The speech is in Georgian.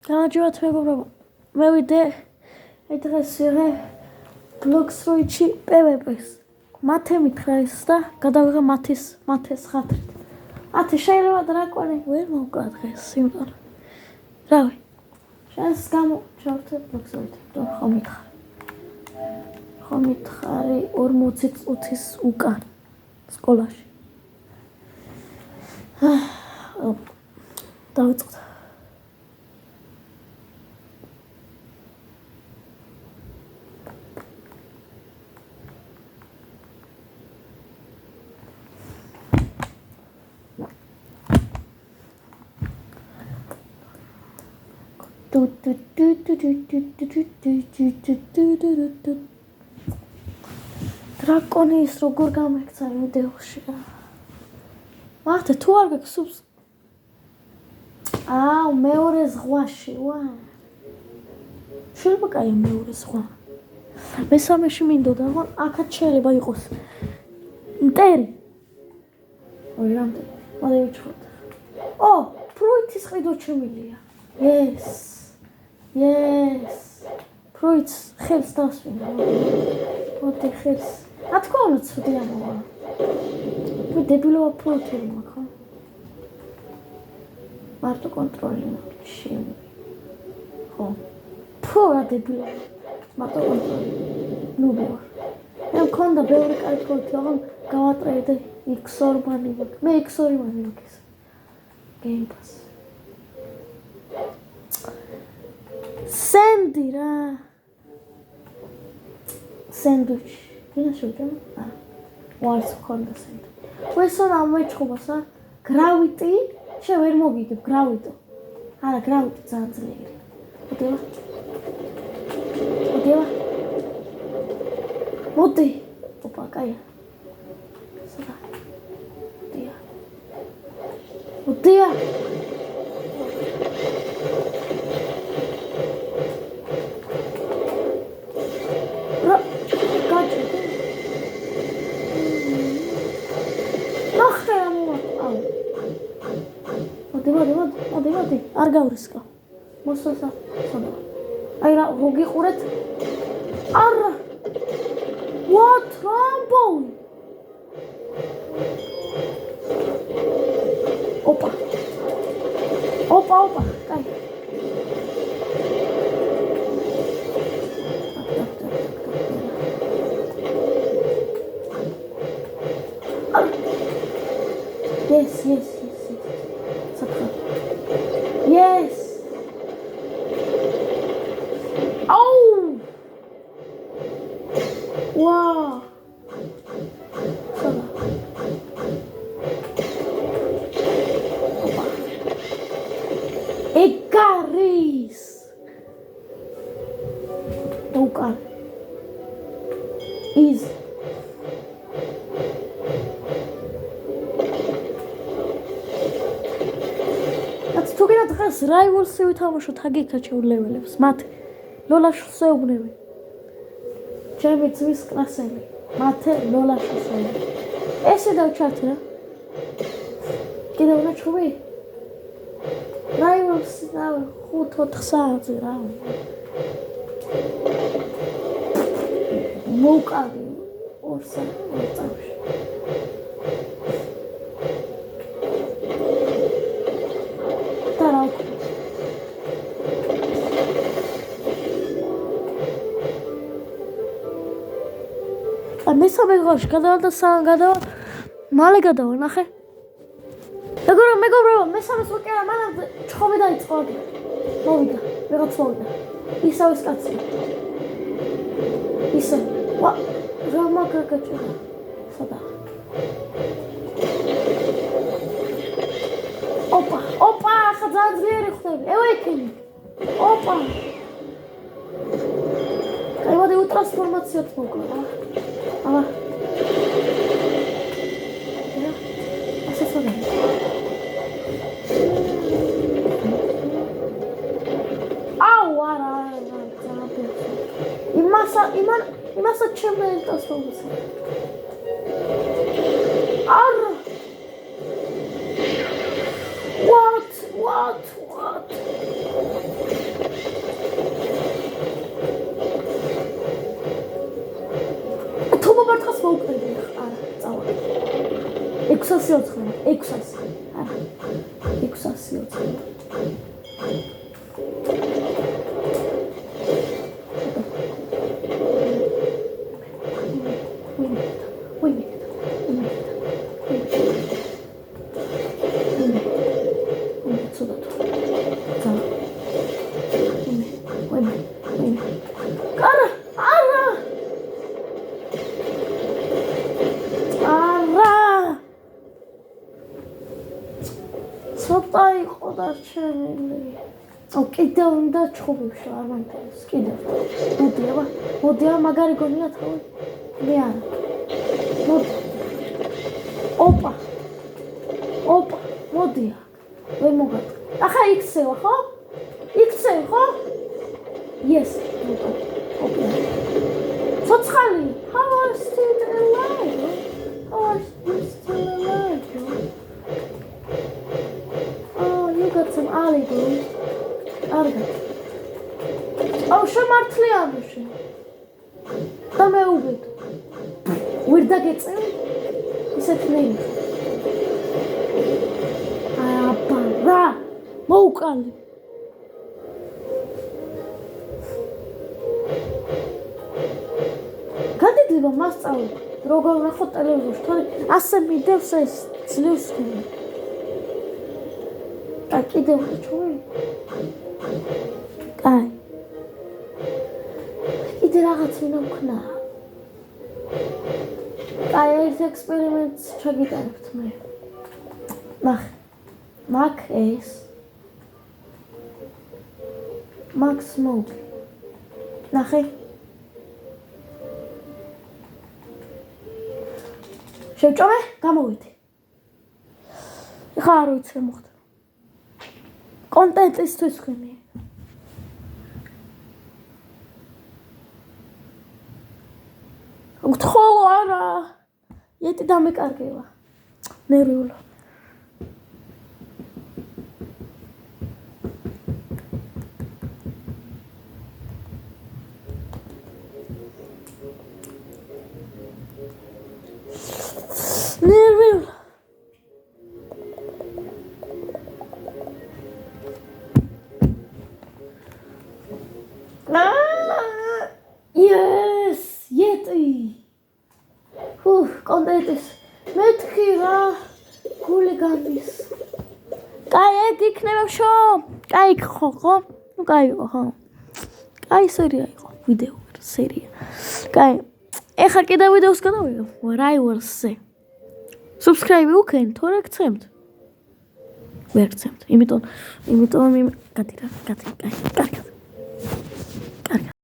გამარჯობათ მეგობრებო. მე ვიდე დღეს ვიღე ბლოგს როიჩი PvP-ს. მათე მითხრა ის და გადავიღე მათეს ხათრით. მათე შეიძლება დრაკონი ვერ მოვკა დღეს, იმიტომ რავი. შენს გამო ჩავთებ ბლოგს როიჩი. ხომ მითხარი 40 წუთის უკან სკოლაში. დავიწყდა. დრაკონის როგორ გამექცა ვიდეოში რა. მართლა თუ არ გექსუბს? მეორე ზღვაში ვა. შეიძლება კაი მეორე ზღვა. მესამეში მინდოდა, მაგრამ აქაც შეიძლება იყოს მტერი. ოი რამდენი? მოდი ვიჩხოთ. ფრუიტის ყიდო ჩემილია. Yes. Fruits ხელს დასვინა. მოდი ხელს. რა თქმა უნდა ცუდია მოვა. თუ დებილოა ფრუიტი მაქვს. მარტო კონტროლი მაქვს. ხო. რა დებილოა. მარტო კონტროლი. ნუ ვარ. მე მქონდა ბევრი კაი ფრუიტი, მაგრამ გავატრეიდე X2-მანი მაქვს. მე X2-მანი მაქვს. Game Pass. სენდი რა. სენდვიჩ. ვინაშევდა? ვარს ხონდა სენდი. ვესონ ამოიჩხუბასა. გრავიტი, შე ვერ მოგიგებ გრავიტო. არა, გრავიტი ძალიან ძლიერი. მოდი. ოპა, კაია. სადა. მოდია. მოდი, არ გავრისკა. მოსასა, სადა. აი რა, მოგიყურეთ. არა. What? Rambo? Opa. Кай. Yes. Yes. Oh. Wow. Ikaris. Tukar. Is. თუკი დღეს რაივოლსი ვითამაშოთ აგიკაჩეულ ლეველებს. მათ ლოლაშს ეუბნები. ჩემი ძმის კლასელი. მათე ლოლაშს ეუბნები. ესე დავჩართე რა. კიდევ ნაჩხუბი? რაივოლსი და 5-4 საათი რა. მოვყავი 2 საათი. მესამე ღოში გადავალ და სამ გადავალ. მალე გადავალ, ნახე. მეგობრებო, მესამეს ვაკერა მანამდე ჩხობი დაიწყო. მოვიდა, ვიღაც მოვიდა. ისავის კაცი. ისე. რა მაგაგაჭა. სადა. ოპა, ხა ძალიან ძლიერი ხდები. ევექენი. ოპა. კაი, მოდი უტრანსფორმაციად მოვკლა რა. Ала. Асასოდი. არა. იმასა ჩემპიონატს ვუძე. არა. What? 600. არა 600. ცოტა იყო დარჩენილი. კიდევ უნდა ჩხუბებში არ მომწონს. კიდევ. მოდი, მაგარი გონია თავი. მე არა. მოდი. ოპა, მოდი. ვერ მოგატყ. ახლა იქცევა, ხო? იქცევ, ხო? Yes. ოპა. ცოცხალი. How are you still alive? How are you still alive? Got some alibi. Arga. Oh, შემართლიანოში. და მე უბედ. ვერ დაგეწევ? ისეთ ნელი. აბა, რა. მოუკალი. გადიდება მასწავლე. როგორ ნახო ტელევიზორში, თორე ასე მიდევს ეს ძლივს ხელი. კიდევ ჩუი. კიდე რაღაც მინდა ვქნა. ეს ექსპერიმენტს ჩაგიტანებთ მე. ნახე. მაგ ეს. მაგ სმოუკ. ნახე. შევჭამე? გამოვიდი. ხა არ ვიცი რა მოხდა. კონტენტისთვის ხმი. გთხოვ არა. ეტი დამეკარგება. ნერვიულა. ნერვიულა. Yes, yeti. Კონტენტის მეთქი რა გულიგანის. ეგ იქნება შო. ხო? ნუ იყო, ხო? სერია იყო, ვიდეო სერია. ეხლა კიდევ ვიდეოს გადავიღო. Rivals-ზე. Subscribe უკენ, თორე გცემთ. ვერ გცემთ. იმიტომ გადი რა, კარგად.